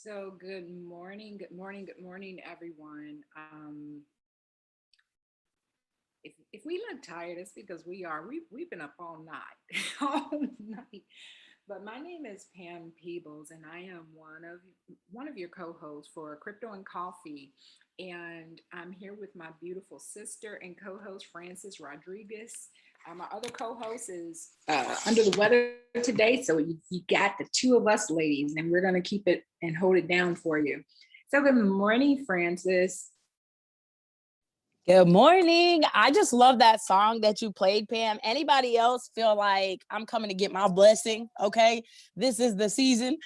So good morning, everyone. If we look tired, it's because we are. We've been up all night, all night. But my name is Pam Peebles, and I am one of your co-hosts for Crypto and Coffee. And I'm here with my beautiful sister and co-host Francis Rodriguez. My other co-host is under the weather today, so you got the two of us ladies, and we're gonna keep it and hold it down for you. So good morning, Francis. Good morning. I just love that song that you played, Pam. Anybody else feel like I'm coming to get my blessing? Okay. This is the season.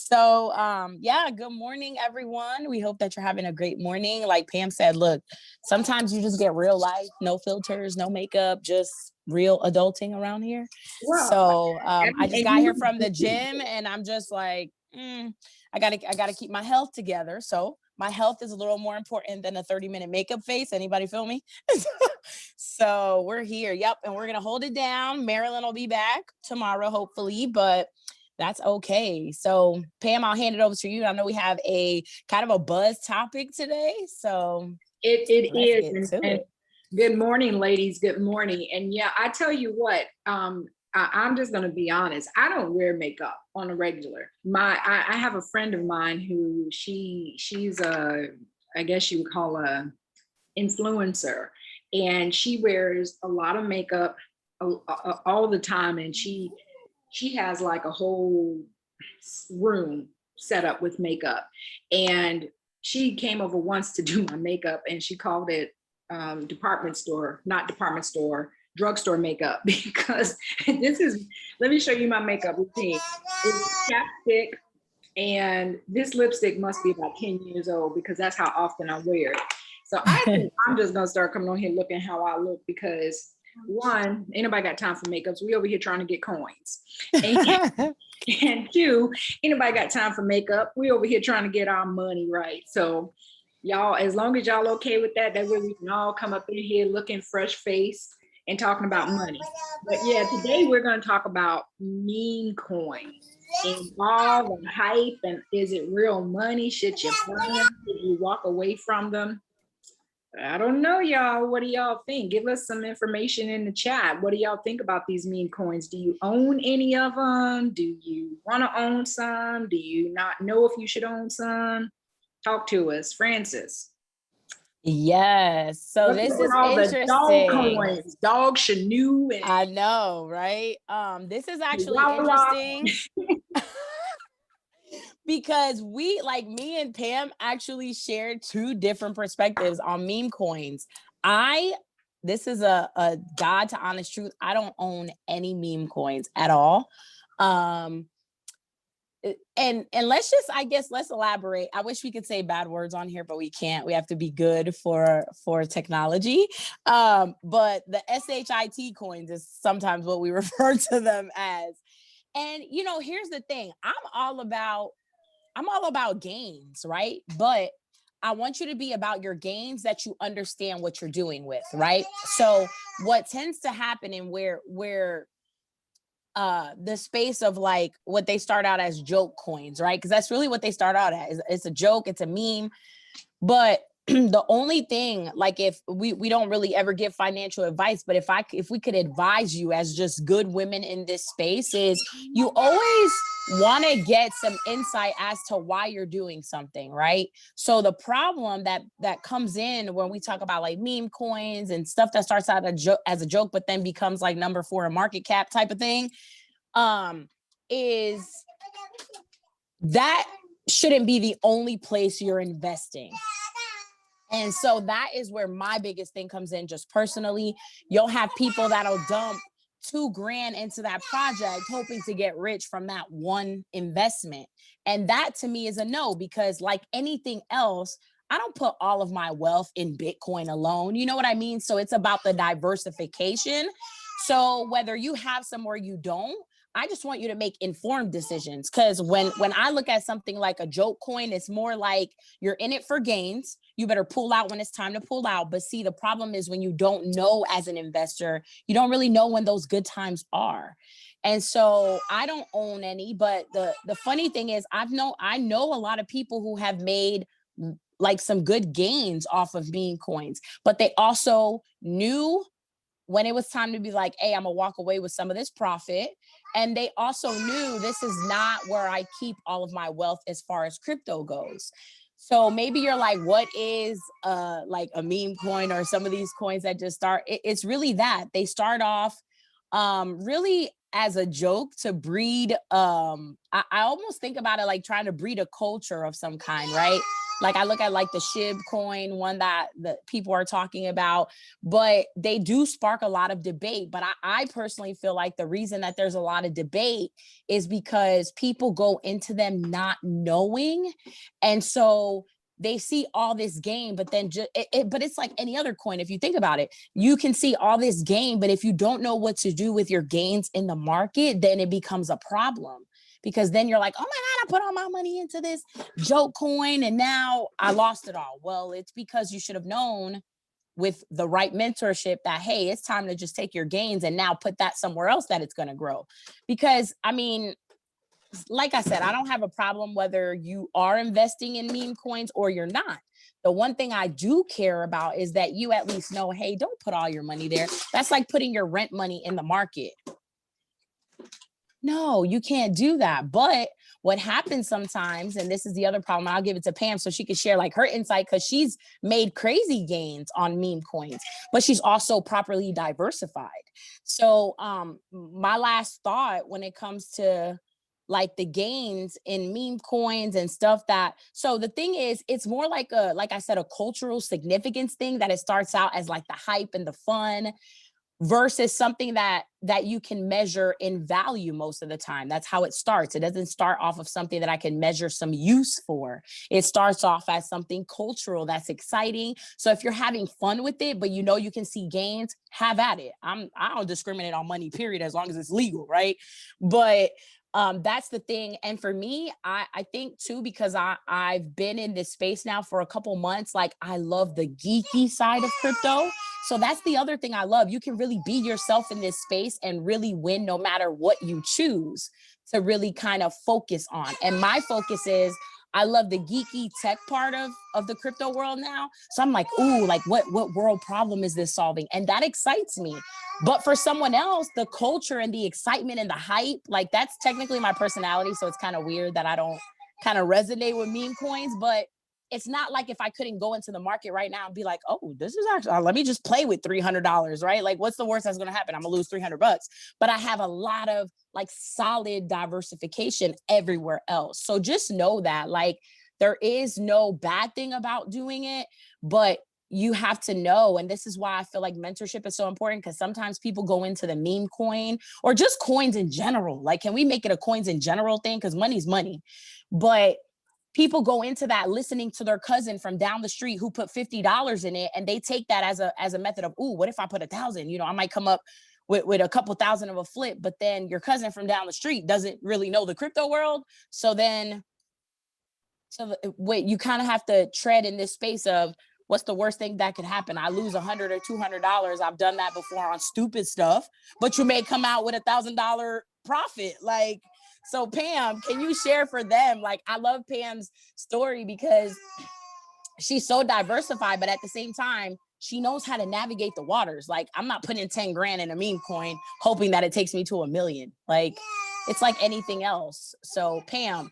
Yeah, good morning, everyone. We hope that you're having a great morning. Like Pam said, look, sometimes you just get real life, no filters, no makeup, just real adulting around here. Well, I just and got you, here from the gym and I'm just like, I gotta keep my health together. So my health is a little more important than a 30-minute makeup face. Anybody feel me? So we're here. Yep. And we're gonna hold it down. Marilyn will be back tomorrow, hopefully, but that's okay. So Pam, I'll hand it over to you. I know we have a kind of a buzz topic today. So it let's is. get to And it. good morning, ladies. Good morning. And yeah, I tell you what, I'm just gonna be honest. I don't wear makeup on a regular. I have a friend of mine who she's a, I guess you would call a influencer, and she wears a lot of makeup all the time, and she has like a whole room set up with makeup. And she came over once to do my makeup, and she called it department store, not department store, drugstore makeup, because this is, let me show you my makeup routine. It's chapstick, and this lipstick must be about 10 years old because that's how often I wear it. So I think I'm just gonna start coming on here looking how I look, because one, ain't nobody got time for makeups. We over here trying to get coins. And, and two, ain't nobody got time for makeup. We over here trying to get our money right. So y'all, as long as y'all okay with that, that way we can all come up in here looking fresh faced and talking about money. But yeah, today we're going to talk about meme coins and all the hype, and is it real money? Should you buy them? Should you walk away from them? I don't know, y'all. What do y'all think? Give us some information in the chat. What do y'all think about these meme coins? Do you own any of them? Do you want to own some? Do you not know if you should own some? Talk to us, Francis. Yes. So What's this up with is all the dog interesting. coins? Dog Shanu and I know, right? This is actually Chihuahua. interesting because we, like me and Pam, actually shared two different perspectives on meme coins. This is a God to honest truth. I don't own any meme coins at all. Um, and I guess let's elaborate. I wish we could say bad words on here, but we can't. We have to be good for technology. But the SHIT coins is sometimes what we refer to them as. And here's the thing. I'm all about gains, right? But I want you to be about your gains that you understand what you're doing with, right? So what tends to happen, and where the space of like what they start out as joke coins, right? Because that's really what they start out as. It's a joke, it's a meme. But the only thing, like, if we don't really ever give financial advice, but if we could advise you as just good women in this space, is you always want to get some insight as to why you're doing something, right? So the problem that comes in when we talk about like meme coins and stuff that starts out as a joke but then becomes like number 4 in market cap type of thing, is that shouldn't be the only place you're investing. And so that is where my biggest thing comes in. Just personally, you'll have people that'll dump $2,000 into that project hoping to get rich from that one investment. And that to me is a no, because like anything else, I don't put all of my wealth in Bitcoin alone. You know what I mean? So it's about the diversification. So whether you have some or you don't, I just want you to make informed decisions. Because when I look at something like a joke coin, it's more like you're in it for gains. You better pull out when it's time to pull out. But see, the problem is when you don't know as an investor, you don't really know when those good times are. And so I don't own any, but the funny thing is I know a lot of people who have made like some good gains off of meme coins, but they also knew when it was time to be like, hey, I'm gonna walk away with some of this profit. And they also knew this is not where I keep all of my wealth as far as crypto goes. So maybe you're like, what is like a meme coin or some of these coins that just start? It's really that they start off really as a joke to breed. I almost think about it like trying to breed a culture of some kind, right? Like I look at like the SHIB coin, one that the people are talking about, but they do spark a lot of debate. But I personally feel like the reason that there's a lot of debate is because people go into them not knowing. And so they see all this gain, but then but it's like any other coin. If you think about it, you can see all this gain, but if you don't know what to do with your gains in the market, then it becomes a problem. Because then you're like, oh my God, I put all my money into this joke coin and now I lost it all. Well, it's because you should have known with the right mentorship that, hey, it's time to just take your gains and now put that somewhere else that it's going to grow. Because I mean, like I said, I don't have a problem whether you are investing in meme coins or you're not. The one thing I do care about is that you at least know, hey, don't put all your money there. That's like putting your rent money in the market. No, you can't do that. But what happens sometimes, and this is the other problem, I'll give it to Pam so she can share like her insight because she's made crazy gains on meme coins, but she's also properly diversified. So my last thought when it comes to like the gains in meme coins and stuff that, so the thing is, it's more like like I said, a cultural significance thing that it starts out as like the hype and the fun versus something that you can measure in value most of the time. That's how it starts. It doesn't start off of something that I can measure some use for. It starts off as something cultural that's exciting. So if you're having fun with it, but you know you can see gains, have at it. I don't discriminate on money, period, as long as it's legal, right? But that's the thing. And for me, I think too, because I've been in this space now for a couple months, like I love the geeky side of crypto. So that's the other thing I love. You can really be yourself in this space and really win no matter what you choose to really kind of focus on. And my focus is I love the geeky tech part of the crypto world now. So I'm like, ooh, like what world problem is this solving? And that excites me. But for someone else, the culture and the excitement and the hype, like that's technically my personality. So it's kind of weird that I don't kind of resonate with meme coins, but it's not like if I couldn't go into the market right now and be like, oh, this is actually, let me just play with $300, right? Like, what's the worst that's going to happen? I'm gonna lose $300. But I have a lot of like solid diversification everywhere else. So just know that like there is no bad thing about doing it, but you have to know. And this is why I feel like mentorship is so important, because sometimes people go into the meme coin or just coins in general. Like, can we make it a coins in general thing? Because money's money. But people go into that listening to their cousin from down the street who put $50 in it, and they take that as a method of, ooh, what if I put 1,000? You know, I might come up with a couple thousand of a flip, but then your cousin from down the street doesn't really know the crypto world. So wait, you kind of have to tread in this space of what's the worst thing that could happen? I lose $100 or $200. I've done that before on stupid stuff, but you may come out with $1,000 profit. Like, so Pam, can you share for them? Like, I love Pam's story because she's so diversified, but at the same time, she knows how to navigate the waters. Like, I'm not putting 10 grand in a meme coin, hoping that it takes me to 1 million. Like, it's like anything else. So Pam,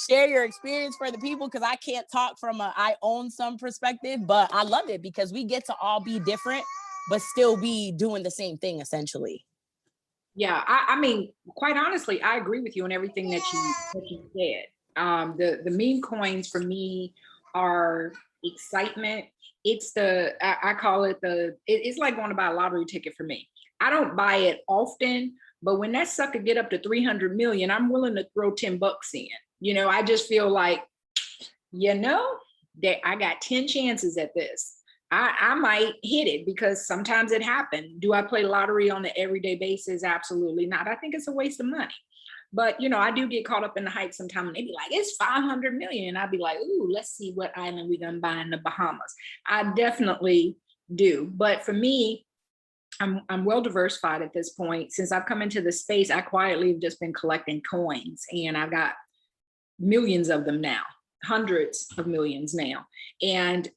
share your experience for the people, because I can't talk from I own some perspective, but I love it because we get to all be different, but still be doing the same thing essentially. Yeah, I mean, quite honestly, I agree with you on everything that you said. The meme coins for me are excitement. It's I call it it's like going to buy a lottery ticket for me. I don't buy it often, but when that sucker get up to 300 million, I'm willing to throw $10 in. You know, I just feel like, you know, that I got 10 chances at this. I might hit it because sometimes it happened. Do I play lottery on an everyday basis? Absolutely not. I think it's a waste of money. But, you know, I do get caught up in the hype sometimes, and they be like, it's 500 million. And I'd be like, ooh, let's see what island we gonna buy in the Bahamas. I definitely do. But for me, I'm well diversified at this point. Since I've come into the space, I quietly have just been collecting coins, and I've got millions of them now, hundreds of millions now. And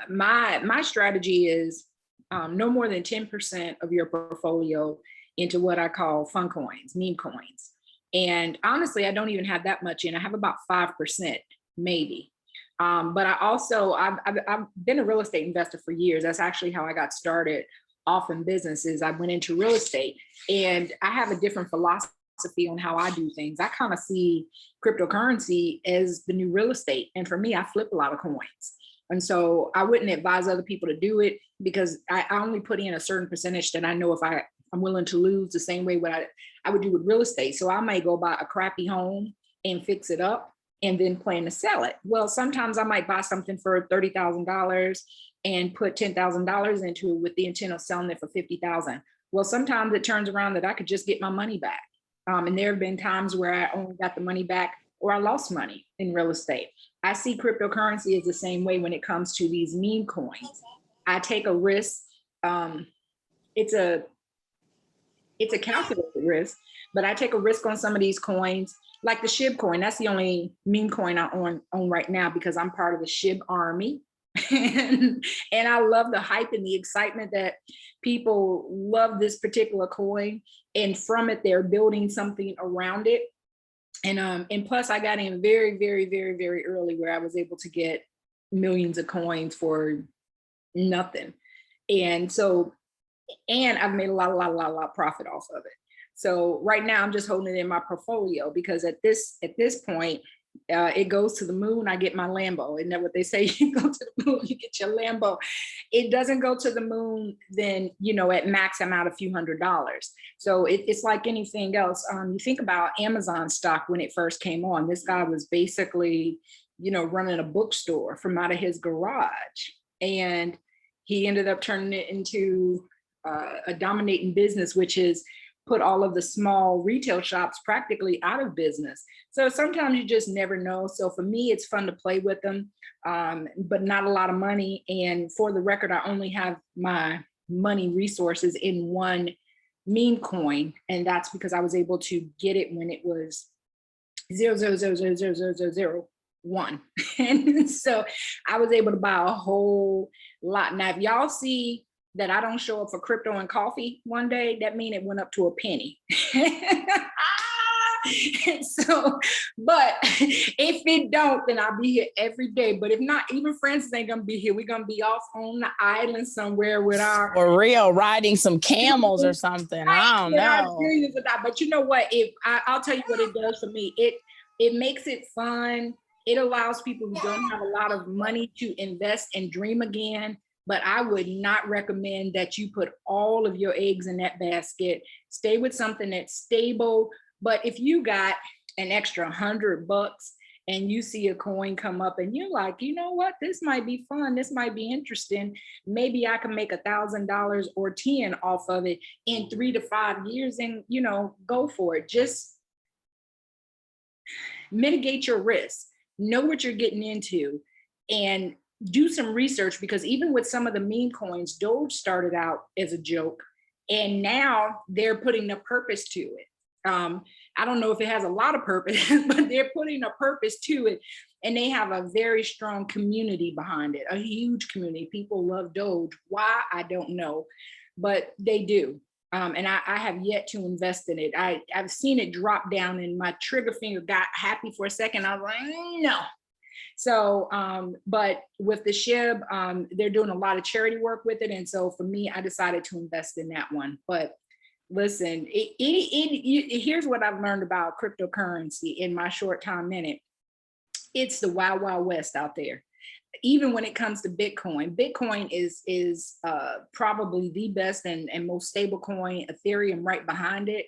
my strategy is no more than 10% of your portfolio into what I call fun coins, meme coins. And honestly, I don't even have that much in. I have about 5%, maybe. But I've been a real estate investor for years. That's actually how I got started off in businesses. I went into real estate, and I have a different philosophy on how I do things. I kind of see cryptocurrency as the new real estate. And for me, I flip a lot of coins. And so I wouldn't advise other people to do it, because I only put in a certain percentage that I know if I'm willing to lose, the same way what I would do with real estate. So I may go buy a crappy home and fix it up and then plan to sell it. Well, sometimes I might buy something for $30,000 and put $10,000 into it with the intent of selling it for $50,000. Well, sometimes it turns around that I could just get my money back. And there have been times where I only got the money back or I lost money in real estate. I see cryptocurrency as the same way when it comes to these meme coins. I take a risk. It's a calculated risk, but I take a risk on some of these coins, like the SHIB coin. That's the only meme coin I own right now, because I'm part of the SHIB army. and I love the hype and the excitement that people love this particular coin. And from it, they're building something around it. And plus I got in very, very, very, very early, where I was able to get millions of coins for nothing. And I've made a lot of profit off of it. So right now I'm just holding it in my portfolio, because at this point, it goes to the moon, I get my Lambo. Isn't that what they say? You go to the moon, you get your Lambo. It doesn't go to the moon, then, at max I'm out a few $100s. So it's like anything else. You think about Amazon stock when it first came on. This guy was basically, running a bookstore from out of his garage. And he ended up turning it into a dominating business, which is put all of the small retail shops practically out of business. So sometimes you just never know. So for me, it's fun to play with them, but not a lot of money. And for the record, I only have my money resources in one meme coin. And that's because I was able to get it when it was 0.0000001. And so I was able to buy a whole lot. Now, if y'all see that I don't show up for crypto and coffee one day, that means it went up to a penny. So, but if it don't, then I'll be here every day. But if not, even Francis ain't gonna be here. We're gonna be off on the island somewhere with our, for real, riding some camels or something. I don't know. But you know what? I'll tell you what it does for me. It makes it fun. It allows people who don't have a lot of money to invest and dream again. But I would not recommend that you put all of your eggs in that basket. Stay with something that's stable. But if you got an extra $100 and you see a coin come up and you're like, you know what, this might be fun, this might be interesting, maybe I can make $1,000 or 10 off of it in 3 to 5 years, and go for it. Just mitigate your risk, know what you're getting into, and do some research, because even with some of the meme coins, Doge started out as a joke, and now they're putting a purpose to it. I don't know if it has a lot of purpose, but they're putting a purpose to it, and they have a very strong community behind it, a huge community. People love Doge. Why? I don't know, but they do. And I have yet to invest in it. I've seen it drop down, and my trigger finger got happy for a second. I was like, no. So, but with the SHIB, they're doing a lot of charity work with it. And so for me, I decided to invest in that one. But listen, here's what I've learned about cryptocurrency in my short time in it. It's the wild, wild west out there. Even when it comes to Bitcoin is probably the best and most stable coin, Ethereum right behind it.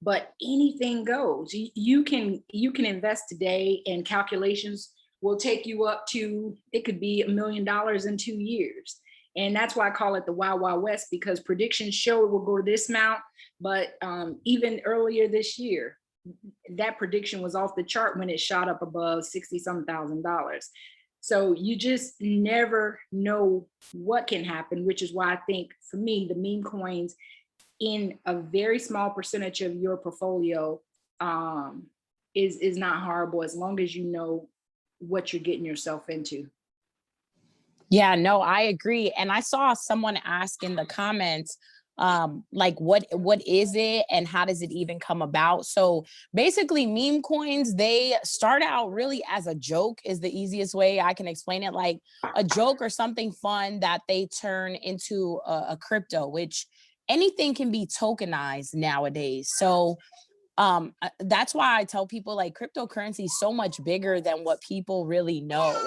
But anything goes. You can invest today, and calculations will take you up to, it could be $1 million in 2 years. And that's why I call it the Wild Wild West, because predictions show it will go to this amount. But even earlier this year, that prediction was off the chart when it shot up above $60-some thousand. So you just never know what can happen, which is why I think for me, the meme coins in a very small percentage of your portfolio um, is not horrible as long as you know what you're getting yourself into. Yeah, no, I agree. And I saw someone ask in the comments, like what is it and how does it even come about? So basically, meme coins, they start out really as a joke, is the easiest way I can explain it. Like a joke or something fun that they turn into a crypto, which anything can be tokenized nowadays. So that's why I tell people like cryptocurrency is so much bigger than what people really know,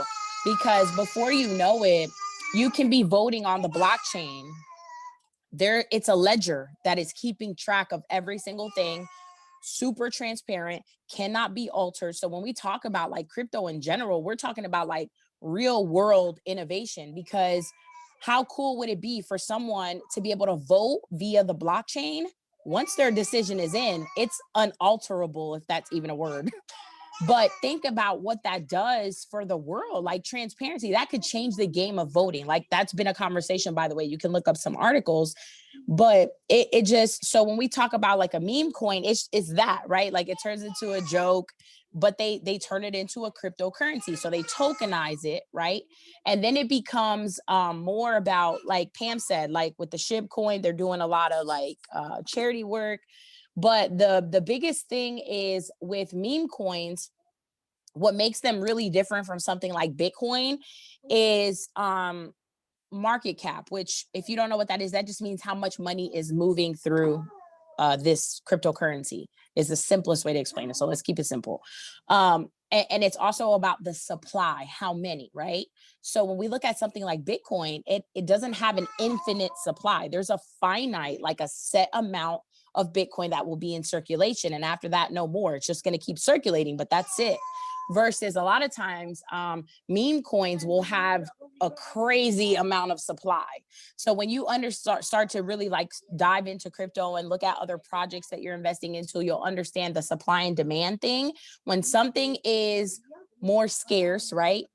because before you know it, you can be voting on the blockchain. There, it's a ledger that is keeping track of every single thing, super transparent, cannot be altered. So when we talk about like crypto in general, we're talking about like real world innovation, because how cool would it be for someone to be able to vote via the blockchain? Once their decision is in, it's unalterable, if that's even a word. But think about what that does for the world, like transparency. That could change the game of voting. Like that's been a conversation, by the way. You can look up some articles, but it just, so when we talk about like a meme coin, it's that, right? Like it turns into a joke, but they turn it into a cryptocurrency. So they tokenize it, right? And then it becomes more about, like Pam said, like with the shib coin, they're doing a lot of like charity work. But the biggest thing is with meme coins, what makes them really different from something like Bitcoin is market cap, which if you don't know what that is, that just means how much money is moving through this cryptocurrency, is the simplest way to explain it. So let's keep it simple. And it's also about the supply, how many, right? So when we look at something like Bitcoin, it doesn't have an infinite supply. There's a finite, like a set amount of Bitcoin that will be in circulation. And after that, no more. It's just going to keep circulating, but that's it. Versus a lot of times, meme coins will have a crazy amount of supply. So when you start to really like dive into crypto and look at other projects that you're investing into, you'll understand the supply and demand thing. When something is more scarce, right?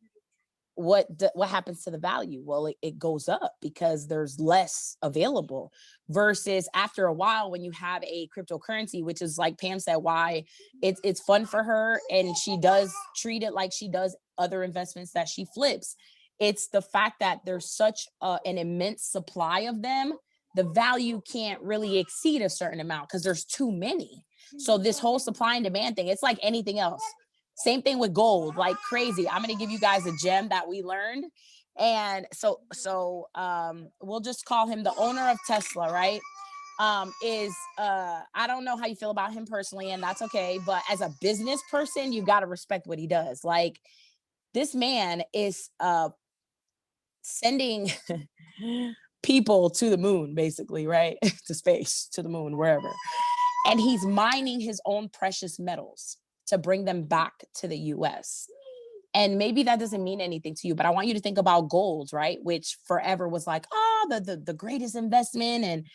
What happens to the value? Well, it goes up because there's less available. Versus after a while, when you have a cryptocurrency, which is like Pam said, why it's fun for her, and she does treat it like she does other investments that she flips. It's the fact that there's such an immense supply of them. The value can't really exceed a certain amount because there's too many. So this whole supply and demand thing, it's like anything else. Same thing with gold, like crazy. I'm going to give you guys a gem that we learned. And we'll just call him the owner of Tesla, right? I don't know how you feel about him personally, and that's okay. But as a business person, you got to respect what he does. Like this man is sending people to the moon, basically, right? To space, to the moon, wherever. And he's mining his own precious metals to bring them back to the US. And maybe that doesn't mean anything to you, but I want you to think about gold, right? Which forever was like, the greatest investment.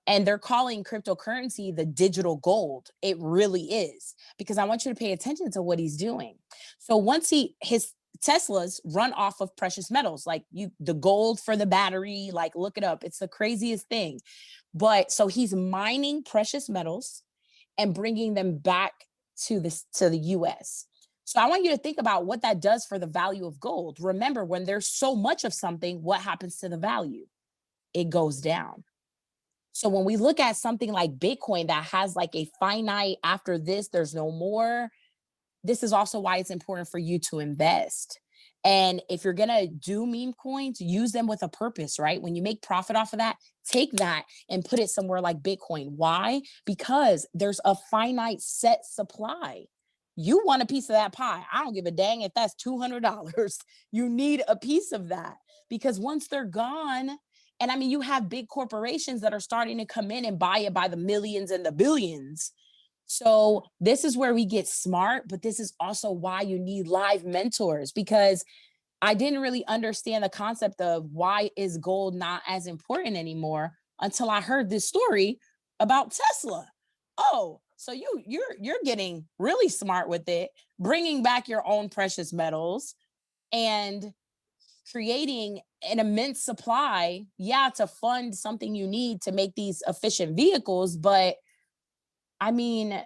And they're calling cryptocurrency the digital gold. It really is, because I want you to pay attention to what he's doing. So once his Teslas run off of precious metals, like the gold for the battery, like look it up. It's the craziest thing. But so he's mining precious metals and bringing them back to the US. So I want you to think about what that does for the value of gold. Remember, when there's so much of something, what happens to the value? It goes down. So when we look at something like Bitcoin that has like a finite, after this, there's no more. This is also why it's important for you to invest. And if you're going to do meme coins, use them with a purpose, right? When you make profit off of that, take that and put it somewhere like Bitcoin. Why? Because there's a finite set supply. You want a piece of that pie. I don't give a dang if that's $200. You need a piece of that, because once they're gone, and I mean, you have big corporations that are starting to come in and buy it by the millions and the billions. So this is where we get smart, but this is also why you need live mentors, because I didn't really understand the concept of why is gold not as important anymore until I heard this story about Tesla. Oh, so you're getting really smart with it, bringing back your own precious metals, and creating an immense supply, yeah, to fund something you need to make these efficient vehicles. But I mean,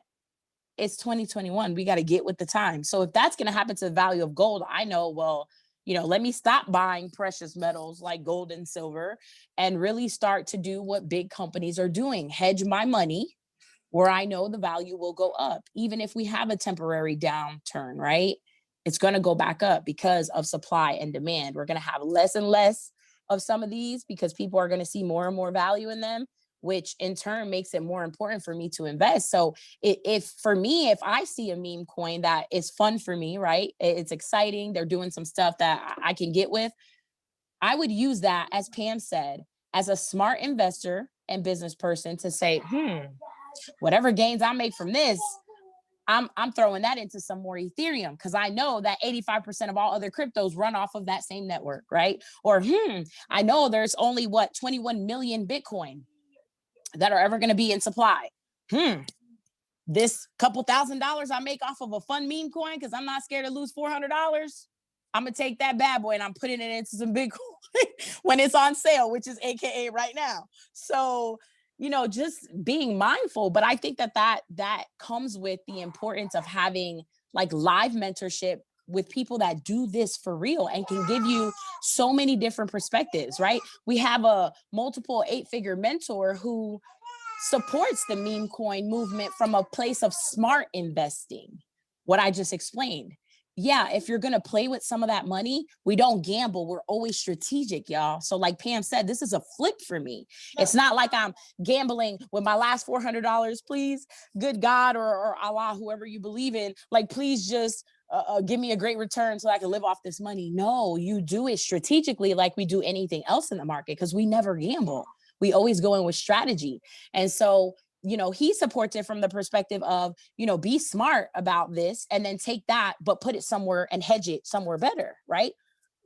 it's 2021. We got to get with the time. So if that's going to happen to the value of gold, I know, well, let me stop buying precious metals like gold and silver and really start to do what big companies are doing, hedge my money where I know the value will go up. Even if we have a temporary downturn, right? It's going to go back up because of supply and demand. We're going to have less and less of some of these because people are going to see more and more value in them, which in turn makes it more important for me to invest. So if for me, if I see a meme coin that is fun for me, right? It's exciting. They're doing some stuff that I can get with. I would use that, as Pam said, as a smart investor and business person to say, whatever gains I make from this, I'm throwing that into some more Ethereum because I know that 85% of all other cryptos run off of that same network, right? Or I know there's only 21 million Bitcoin that are ever going to be in supply. This couple $1,000s I make off of a fun meme coin because I'm not scared to lose $400. I'm gonna take that bad boy and I'm putting it into some Bitcoin when it's on sale, which is AKA right now. So just being mindful. But I think that comes with the importance of having like live mentorship with people that do this for real and can give you so many different perspectives, right? We have a multiple 8-figure mentor who supports the meme coin movement from a place of smart investing, what I just explained. Yeah, if you're going to play with some of that money, we don't gamble. We're always strategic, y'all. So like Pam said, this is a flip for me. It's not like I'm gambling with my last $400. Please, good God, or Allah, whoever you believe in, like, please just give me a great return so I can live off this money. No, you do it strategically like we do anything else in the market because we never gamble. We always go in with strategy. And so he supports it from the perspective of, be smart about this and then take that, but put it somewhere and hedge it somewhere better, right?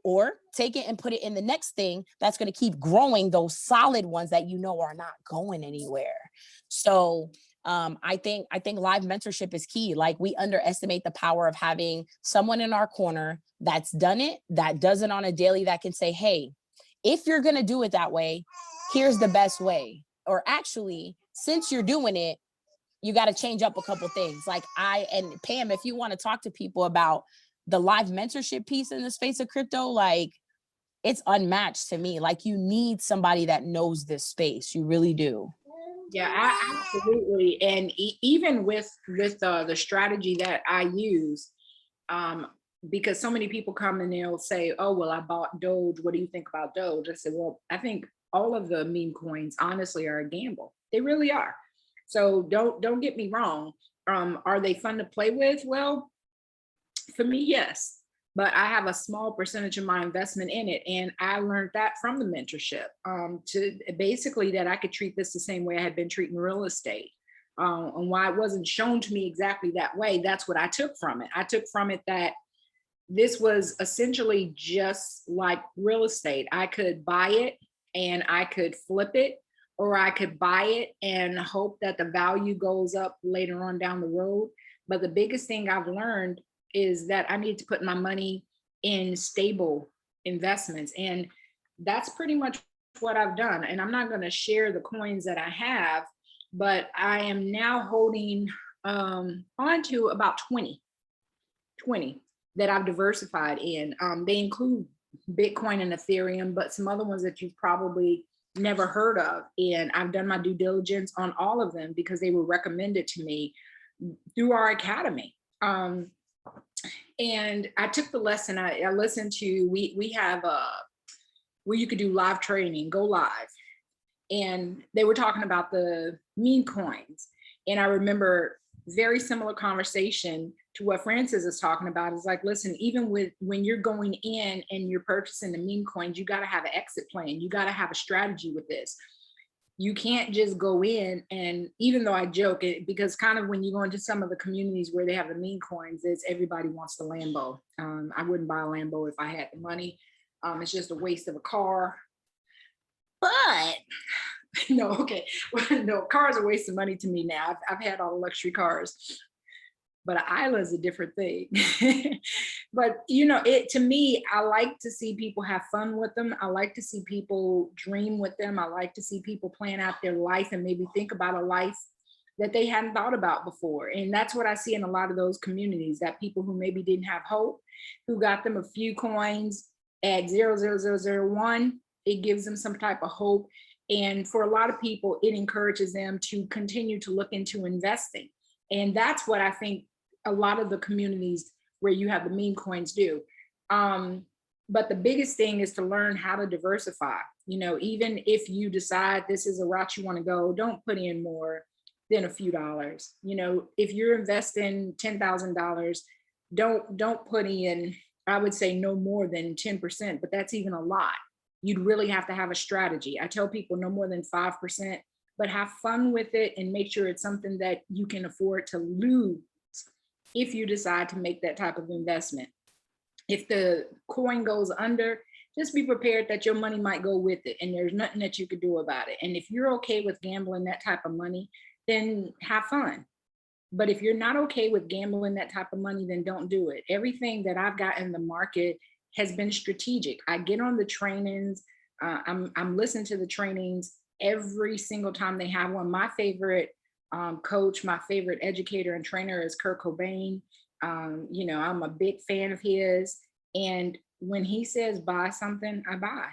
Or take it and put it in the next thing that's going to keep growing those solid ones that are not going anywhere. So I think live mentorship is key. Like, we underestimate the power of having someone in our corner that's done it, that does it on a daily, that can say, hey, if you're going to do it that way, here's the best way. Or actually, since you're doing it, you got to change up a couple things. Like and Pam, if you want to talk to people about the live mentorship piece in the space of crypto, like, it's unmatched to me. Like, you need somebody that knows this space. You really do. Yeah, absolutely. And even with the strategy that I use, because so many people come and they'll say, oh, well, I bought Doge. What do you think about Doge? I said, well, I think all of the meme coins honestly are a gamble. They really are. So don't get me wrong. Are they fun to play with? Well, for me, yes. But I have a small percentage of my investment in it. And I learned that from the mentorship, to basically that I could treat this the same way I had been treating real estate. And why it wasn't shown to me exactly that way, that's what I took from it. I took from it that this was essentially just like real estate. I could buy it and I could flip it, or I could buy it and hope that the value goes up later on down the road. But the biggest thing I've learned is that I need to put my money in stable investments. And that's pretty much what I've done. And I'm not going to share the coins that I have, but I am now holding on to about 20 that I've diversified in. They include Bitcoin and Ethereum, but some other ones that you've probably never heard of. And I've done my due diligence on all of them because they were recommended to me through our academy. And I took the lesson. I listened to, we have where you could do live training, go live. And they were talking about the meme coins. And I remember very similar conversation to what Francis is talking about. Is like, listen, even when you're going in and you're purchasing the meme coins, you got to have an exit plan. You got to have a strategy with this. You can't just go in, and even though I joke it, because kind of when you go into some of the communities where they have the meme coins, it's everybody wants the Lambo. I wouldn't buy a Lambo if I had the money. It's just a waste of a car. But no, okay. No, cars are wasting money to me now. I've had all the luxury cars, but an island is a different thing. But you know, it to me, I like to see people have fun with them. I like to see people dream with them. I like to see people plan out their life and maybe think about a life that they hadn't thought about before. And that's what I see in a lot of those communities, that people who maybe didn't have hope, who got them a few coins at 0.00001, it gives them some type of hope. And for a lot of people, it encourages them to continue to look into investing. And that's what I think a lot of the communities where you have the meme coins do. But the biggest thing is to learn how to diversify. You know, even if you decide this is a route you want to go, don't put in more than a few dollars. You know, if you're investing $10,000, don't put in, I would say no more than 10%, but that's even a lot. You'd really have to have a strategy. I tell people no more than 5%, but have fun with it and make sure it's something that you can afford to lose if you decide to make that type of investment. If the coin goes under, just be prepared that your money might go with it and there's nothing that you could do about it. And if you're okay with gambling that type of money, then have fun. But if you're not okay with gambling that type of money, then don't do it. Everything that I've got in the market has been strategic. I get on the trainings, I'm listening to the trainings every single time they have one. My favorite coach, my favorite educator and trainer is Kurt Cobain. You know, I'm a big fan of his. And when he says buy something, I buy.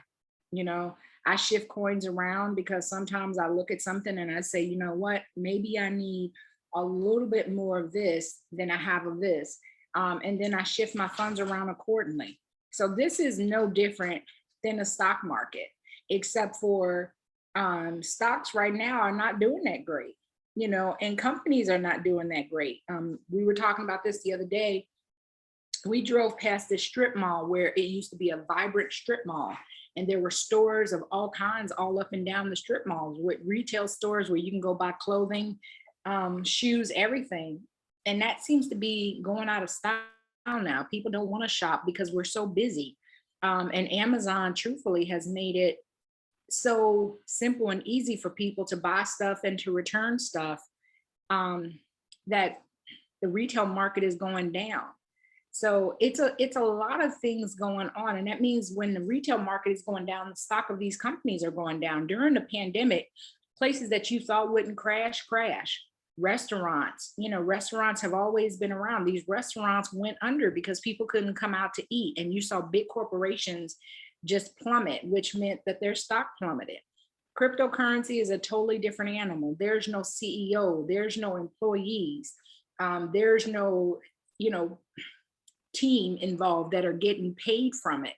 You know, I shift coins around because sometimes I look at something and I say, you know what, maybe I need a little bit more of this than I have of this. And then I shift my funds around accordingly. So this is no different than the stock market, except for stocks right now are not doing that great, you know, and companies are not doing that great. We were talking about this the other day. We drove past this strip mall where it used to be a vibrant strip mall. And there were stores of all kinds all up and down the strip malls, with retail stores where you can go buy clothing, shoes, everything. And that seems to be going out of style now. People don't want to shop because we're so busy. And Amazon, truthfully, has made it so simple and easy for people to buy stuff and to return stuff, that the retail market is going down. So it's a lot of things going on. And that means when the retail market is going down, the stock of these companies are going down. During the pandemic, places that you thought wouldn't crash. Restaurants, you know, restaurants have always been around. These restaurants went under because people couldn't come out to eat. And you saw big corporations just plummet, which meant that their stock plummeted. Cryptocurrency is a totally different animal. There's no CEO, there's no employees, there's no, you know, team involved that are getting paid from it.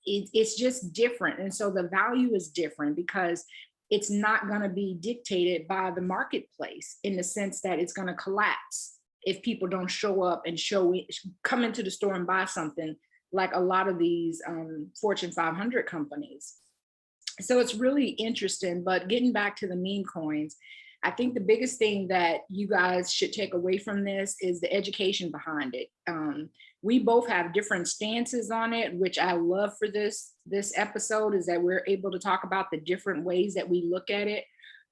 It's just different. And so the value is different because it's not going to be dictated by the marketplace in the sense that it's going to collapse if people don't show up and come into the store and buy something, like a lot of these Fortune 500 companies. So it's really interesting. But getting back to the meme coins, I think the biggest thing that you guys should take away from this is the education behind it. We both have different stances on it, which I love for this episode, is that we're able to talk about the different ways that we look at it.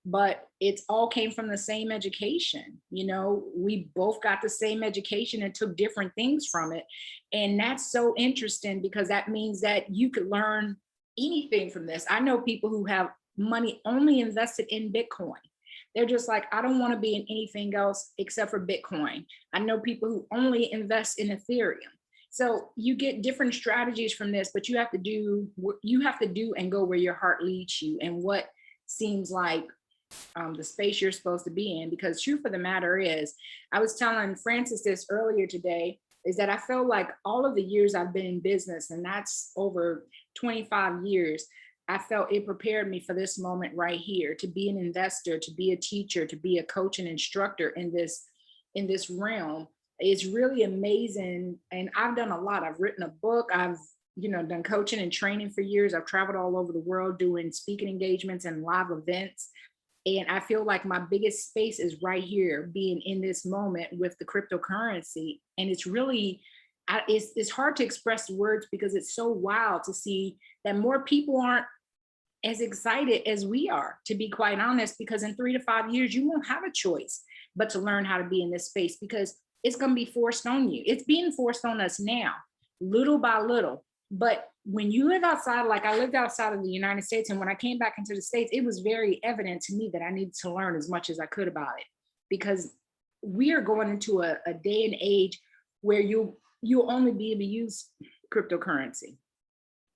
But it's all came from the same education. You know, we both got the same education and took different things from it. And that's so interesting because that means that you could learn anything from this. I know people who have money only invested in Bitcoin. They're just like, I don't want to be in anything else except for Bitcoin. I know people who only invest in Ethereum. So you get different strategies from this, but you have to do and go where your heart leads you and what seems like the space you're supposed to be in. Because truth of the matter is, I was telling Francis this earlier today, is that I feel like all of the years I've been in business, and that's over 25 years, I felt it prepared me for this moment right here, to be an investor, to be a teacher, to be a coach and instructor in this realm. It's really amazing. And I've done a lot. I've written a book. I've, done coaching and training for years. I've traveled all over the world doing speaking engagements and live events. And I feel like my biggest space is right here, being in this moment with the cryptocurrency. And it's really, it's hard to express the words because it's so wild to see that more people aren't as excited as we are, to be quite honest, because in 3 to 5 years, you won't have a choice but to learn how to be in this space, because it's going to be forced on you. It's being forced on us now, little by little. But when you live outside, like I lived outside of the United States, and when I came back into the States, it was very evident to me that I needed to learn as much as I could about it, because we are going into a day and age where you'll only be able to use cryptocurrency.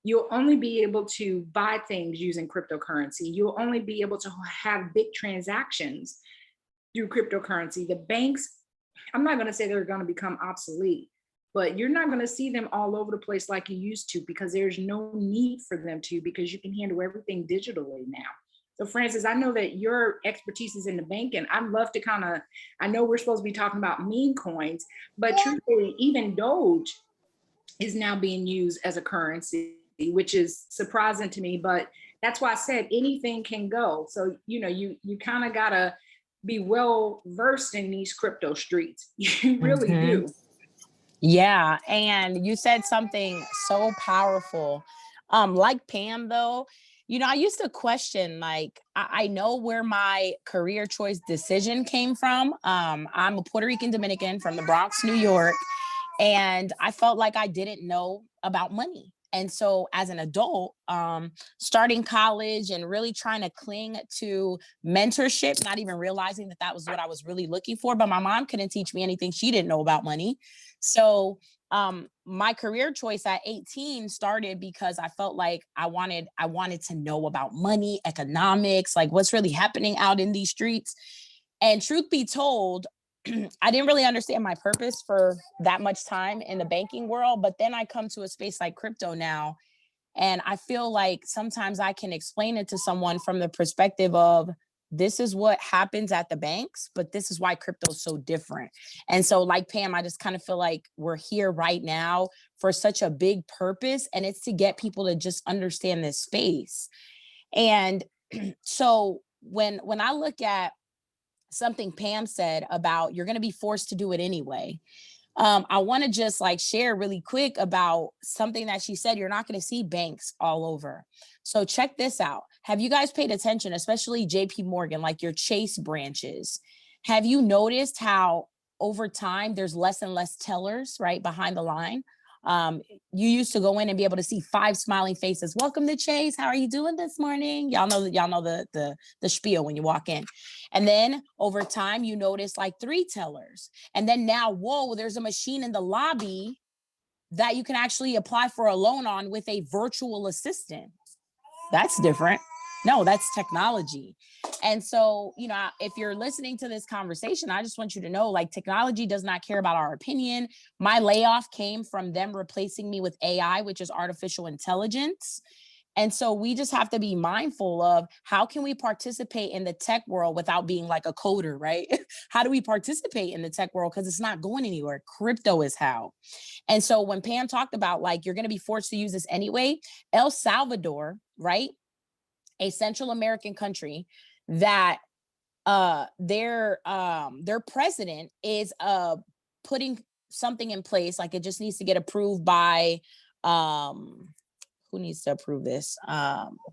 You'll only be able to buy things using cryptocurrency. You'll only be able to have big transactions through cryptocurrency. The banks, I'm not going to say they're going to become obsolete, but you're not going to see them all over the place like you used to, because there's no need for them to, because you can handle everything digitally now. So Francis, I know that your expertise is in the banking. I'd love to I know we're supposed to be talking about meme coins, but truthfully, even Doge is now being used as a currency, which is surprising to me, but that's why I said anything can go. So, you kind of gotta be well versed in these crypto streets. You really do. Yeah, and you said something so powerful. Like Pam, though, I used to question, like, I know where my career choice decision came from. I'm a Puerto Rican Dominican from the Bronx, New York, and I felt like I didn't know about money. And so as an adult, starting college and really trying to cling to mentorship, not even realizing that that was what I was really looking for. But my mom couldn't teach me anything she didn't know about money. So my career choice at 18 started because I felt like I wanted to know about money, economics, like what's really happening out in these streets. And truth be told, I didn't really understand my purpose for that much time in the banking world, but then I come to a space like crypto now, and I feel like sometimes I can explain it to someone from the perspective of, this is what happens at the banks, but this is why crypto is so different. And so, like Pam, I just kind of feel like we're here right now for such a big purpose, and it's to get people to just understand this space. And so when I look at something Pam said about you're going to be forced to do it anyway, I want to just like share really quick about something that she said. You're not going to see banks all over. So check this out. Have you guys paid attention, especially JP Morgan, like your Chase branches? Have you noticed how over time there's less and less tellers right behind the line? You used to go in and be able to see 5 smiling faces. Welcome to Chase. How are you doing this morning? Y'all know the spiel when you walk in. And then over time, you notice like 3 tellers. And then now, whoa, there's a machine in the lobby that you can actually apply for a loan on with a virtual assistant. That's different. No, that's technology. And so, if you're listening to this conversation, I just want you to know, like, technology does not care about our opinion. My layoff came from them replacing me with AI, which is artificial intelligence. And so we just have to be mindful of how can we participate in the tech world without being like a coder, right? How do we participate in the tech world? Because it's not going anywhere. Crypto is how. And so when Pam talked about like, you're going to be forced to use this anyway, El Salvador, right? A Central American country that their president is putting something in place. Like it just needs to get approved by who needs to approve this?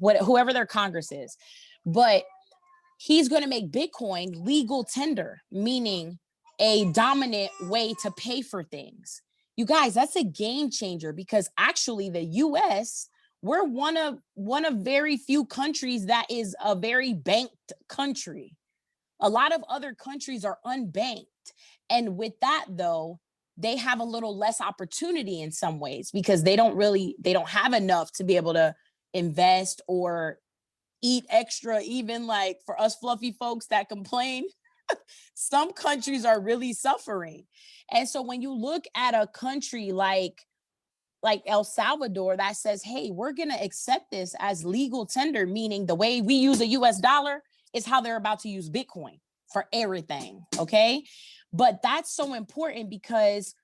Whoever their Congress is. But he's going to make Bitcoin legal tender, meaning a dominant way to pay for things. You guys, that's a game changer, because actually the US, we're one of very few countries that is a very banked country. A lot of other countries are unbanked. And with that, though, they have a little less opportunity in some ways, because they don't have enough to be able to invest or eat extra. Even like for us fluffy folks that complain, some countries are really suffering. And so when you look at a country like El Salvador that says, hey, we're going to accept this as legal tender, meaning the way we use a US dollar is how they're about to use Bitcoin for everything. Okay. But that's so important, because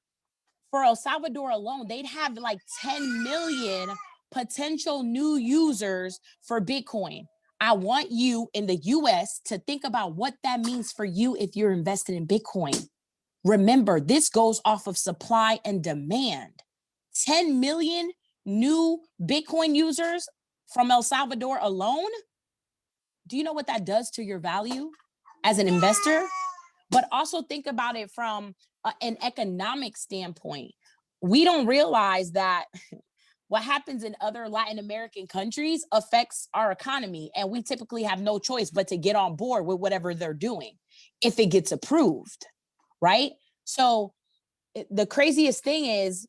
for El Salvador alone, they'd have like 10 million potential new users for Bitcoin. I want you in the US to think about what that means for you if you're invested in Bitcoin. Remember, this goes off of supply and demand. 10 million new Bitcoin users from El Salvador alone. Do you know what that does to your value as an investor? but also think about it from an economic standpoint. We don't realize that what happens in other Latin American countries affects our economy. And we typically have no choice but to get on board with whatever they're doing if it gets approved, right? So the craziest thing is,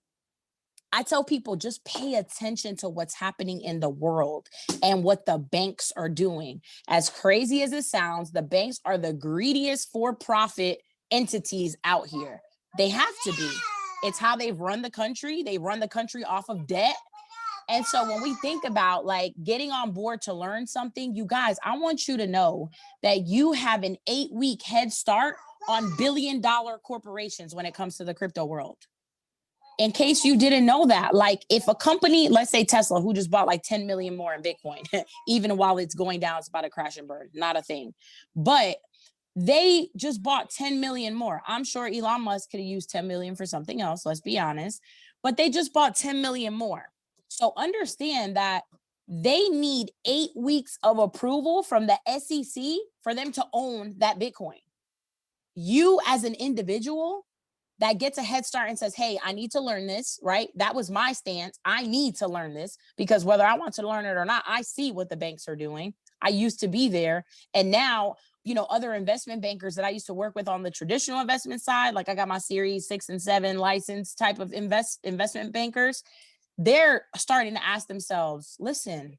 I tell people just pay attention to what's happening in the world and what the banks are doing. As crazy as it sounds, the banks are the greediest for-profit entities out here. They have to be. It's how they've run the country. They run the country off of debt. And so when we think about like getting on board to learn something, you guys, I want you to know that you have an 8-week head start on billion-dollar corporations when it comes to the crypto world. In case you didn't know that, like if a company, let's say Tesla, who just bought like 10 million more in Bitcoin, even while it's going down, it's about to crash and burn, not a thing. But they just bought 10 million more. I'm sure Elon Musk could have used 10 million for something else, let's be honest, but they just bought 10 million more. So understand that they need 8 weeks of approval from the SEC for them to own that Bitcoin. You as an individual that gets a head start and says, hey, I need to learn this, right? That was my stance. I need to learn this because whether I want to learn it or not, I see what the banks are doing. I used to be there. And now, you know, other investment bankers that I used to work with on the traditional investment side, like I got my series 6 and 7 license type of investment bankers, they're starting to ask themselves, listen,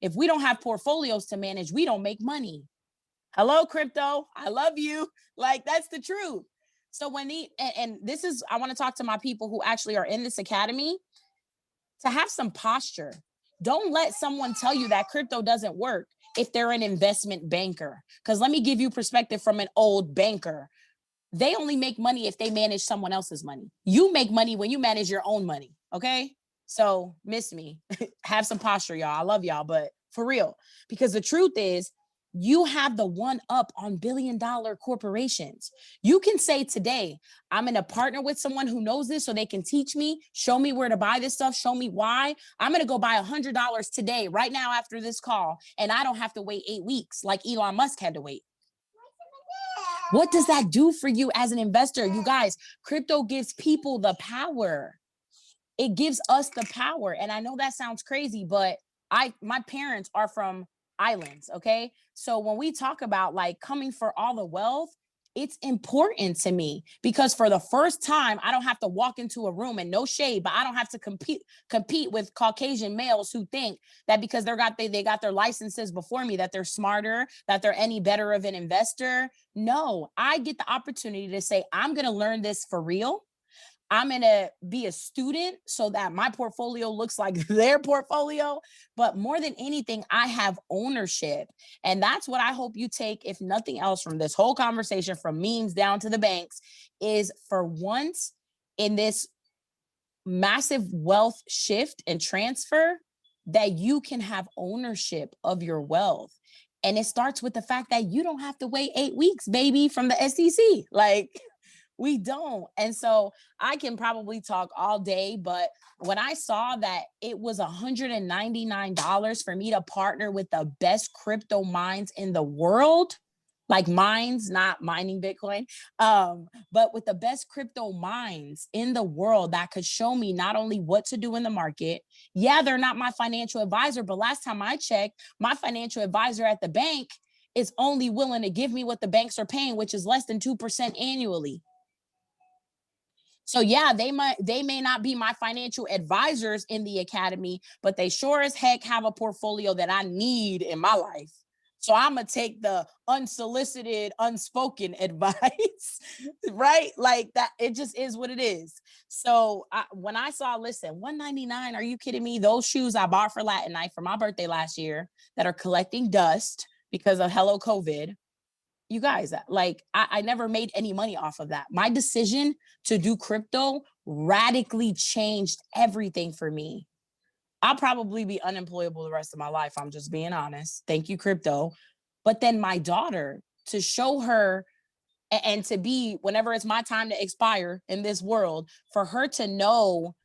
if we don't have portfolios to manage, we don't make money. Hello, crypto. I love you. Like, that's the truth. So when and this is, I want to talk to my people who actually are in this academy to have some posture. Don't let someone tell you that crypto doesn't work if they're an investment banker. Because let me give you perspective from an old banker. They only make money if they manage someone else's money. You make money when you manage your own money. Okay. So miss me. Have some posture, y'all. I love y'all, but for real, because the truth is, you have the one up on billion-dollar corporations. You can say today, I'm going to partner with someone who knows this so they can teach me, show me where to buy this stuff, show me why. I'm going to go buy $100 today, right now after this call, and I don't have to wait 8 weeks like Elon Musk had to wait. What does that do for you as an investor? You guys, crypto gives people the power. It gives us the power. And I know that sounds crazy, but my parents are from islands, okay? So when we talk about like coming for all the wealth, it's important to me because for the first time, I don't have to walk into a room and no shade, but I don't have to compete with Caucasian males who think that because they got their licenses before me, that they're smarter, that they're any better of an investor. No, I get the opportunity to say, I'm going to learn this for real. I'm going to be a student so that my portfolio looks like their portfolio. But more than anything, I have ownership. And that's what I hope you take, if nothing else, from this whole conversation, from memes down to the banks, is for once in this massive wealth shift and transfer, that you can have ownership of your wealth. And it starts with the fact that you don't have to wait 8 weeks, baby, from the SEC. Like, we don't. And so I can probably talk all day, but when I saw that it was $199 for me to partner with the best crypto minds in the world, like mines, not mining Bitcoin, but with the best crypto minds in the world that could show me not only what to do in the market. Yeah, they're not my financial advisor, but last time I checked, my financial advisor at the bank is only willing to give me what the banks are paying, which is less than 2% annually. So yeah, they may not be my financial advisors in the academy, but they sure as heck have a portfolio that I need in my life. So I'm going to take the unsolicited, unspoken advice, right? Like that, it just is what it is. So when I saw, listen, $199, are you kidding me? Those shoes I bought for Latin night for my birthday last year that are collecting dust because of hello COVID. You guys, like I never made any money off of that. My decision to do crypto radically changed everything for me. I'll probably be unemployable the rest of my life. I'm just being honest. Thank you, crypto. But then my daughter, to show her and to be, whenever it's my time to expire in this world, for her to know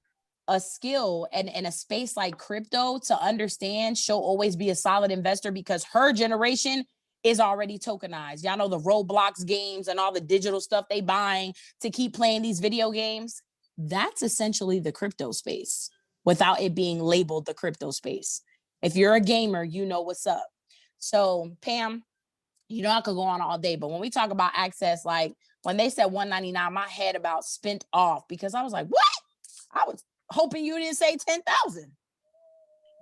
a skill and a space like crypto, to understand she'll always be a solid investor because her generation is already tokenized. Y'all know the Roblox games and all the digital stuff they buying to keep playing these video games. That's essentially the crypto space without it being labeled the crypto space. If you're a gamer, you know what's up. So Pam, you know, I could go on all day, but when we talk about access, like when they said 199, my head about spent off because I was like, what? I was hoping you didn't say 10,000.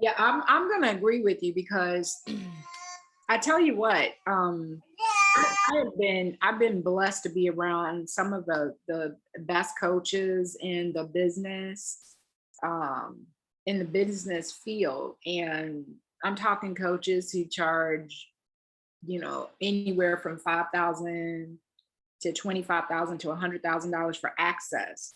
Yeah, I'm gonna agree with you because I tell you what, I've been blessed to be around some of the best coaches in the business field, and I'm talking coaches who charge, you know, anywhere from 5,000 to 25,000 to $100,000 for access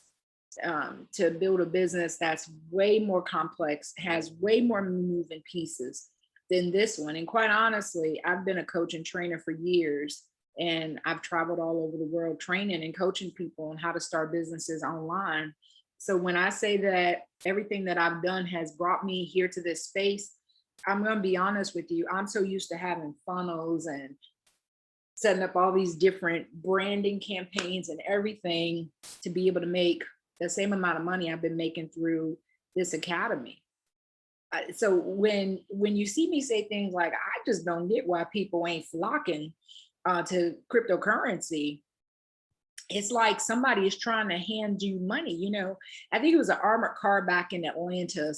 to build a business that's way more complex, has way more moving pieces than this one. And quite honestly, I've been a coach and trainer for years, and I've traveled all over the world training and coaching people on how to start businesses online. So when I say that everything that I've done has brought me here to this space, I'm going to be honest with you. I'm so used to having funnels and setting up all these different branding campaigns and everything to be able to make the same amount of money I've been making through this academy. So when you see me say things like, I just don't get why people ain't flocking to cryptocurrency, it's like somebody is trying to hand you money. You know, I think it was an armored car back in Atlanta,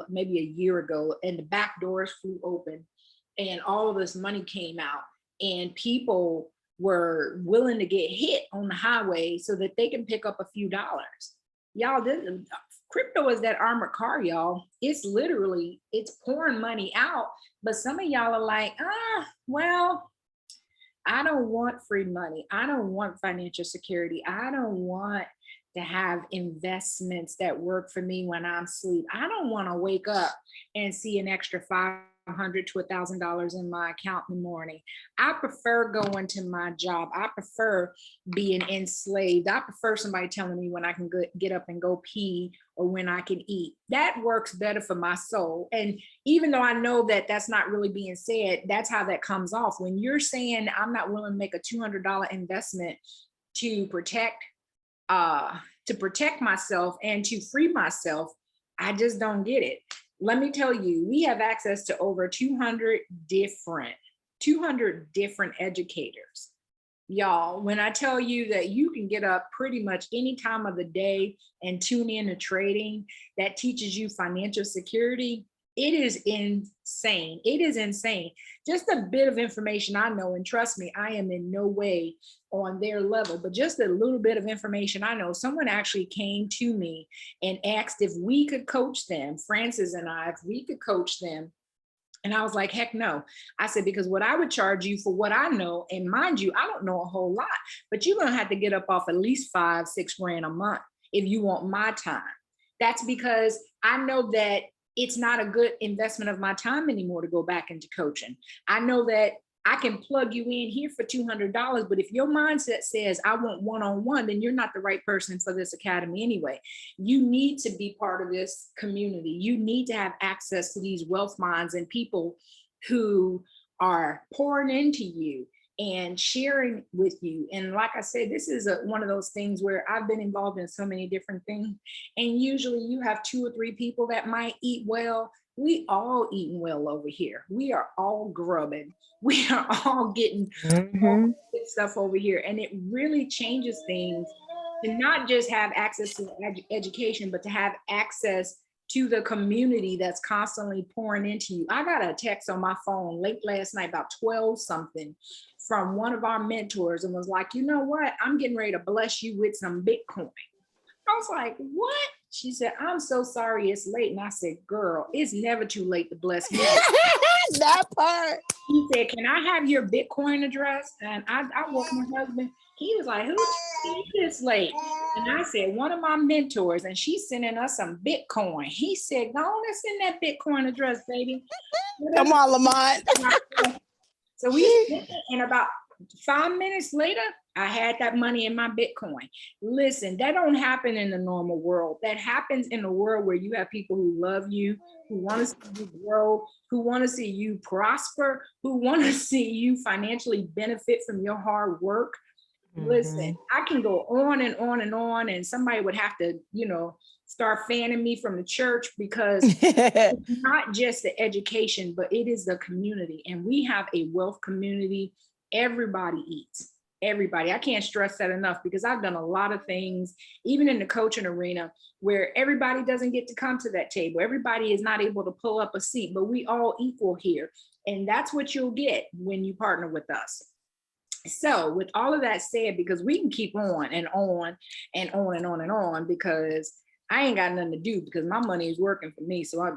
maybe a year ago, and the back doors flew open and all of this money came out, and people were willing to get hit on the highway so that they can pick up a few dollars. Y'all, crypto is that armored car, y'all. It's pouring money out, but some of y'all are like, well, I don't want free money. I don't want financial security. I don't want to have investments that work for me when I'm asleep. I don't want to wake up and see an extra $500 to $1,000 in my account in the morning. I prefer going to my job. I prefer being enslaved. I prefer somebody telling me when I can get up and go pee or when I can eat. That works better for my soul. And even though I know that that's not really being said, that's how that comes off. When you're saying I'm not willing to make a $200 investment to protect myself and to free myself, I just don't get it. Let me tell you, we have access to over 200 different educators. Y'all, when I tell you that you can get up pretty much any time of the day and tune in to trading that teaches you financial security, it is insane. It is insane. Just a bit of information I know, and trust me, I am in no way on their level, but just a little bit of information I know. Someone actually came to me and asked if we could coach them, Francis and I, if we could coach them. And I was like, heck no. I said, because what I would charge you for what I know, and mind you, I don't know a whole lot, but you're going to have to get up off at least $5-6 grand a month if you want my time. That's because I know that it's not a good investment of my time anymore to go back into coaching. I know that I can plug you in here for $200, but if your mindset says I want one-on-one, then you're not the right person for this academy anyway. You need to be part of this community. You need to have access to these wealth minds and people who are pouring into you and sharing with you. And like I said, this is one of those things where I've been involved in so many different things. And usually you have 2 or 3 people that might eat well. We all eating well over here. We are all grubbing. We are all getting all good stuff over here. And it really changes things to not just have access to education, but to have access to the community that's constantly pouring into you. I got a text on my phone late last night, about 12 something, from one of our mentors, and was like, you know what? I'm getting ready to bless you with some Bitcoin. I was like, what? She said, I'm so sorry it's late. And I said, girl, it's never too late to bless me. That part. He said, can I have your Bitcoin address? And I woke my husband. He was like, who's this late? And I said, one of my mentors, and she's sending us some Bitcoin. He said, go on and send that Bitcoin address, baby. Come on, Lamont. So we, and about 5 minutes later, I had that money in my Bitcoin. Listen, that don't happen in the normal world. That happens in a world where you have people who love you, who want to see you grow, who want to see you prosper, who want to see you financially benefit from your hard work. Listen, I can go on and on and on, and somebody would have to, start fanning me from the church, because it's not just the education, but it is the community. And we have a wealth community. Everybody eats. Everybody. I can't stress that enough, because I've done a lot of things, even in the coaching arena, where everybody doesn't get to come to that table. Everybody is not able to pull up a seat, but we all equal here. And that's what you'll get when you partner with us. So with all of that said, because we can keep on and on and on and on and on, because I ain't got nothing to do, because my money is working for me. So I'm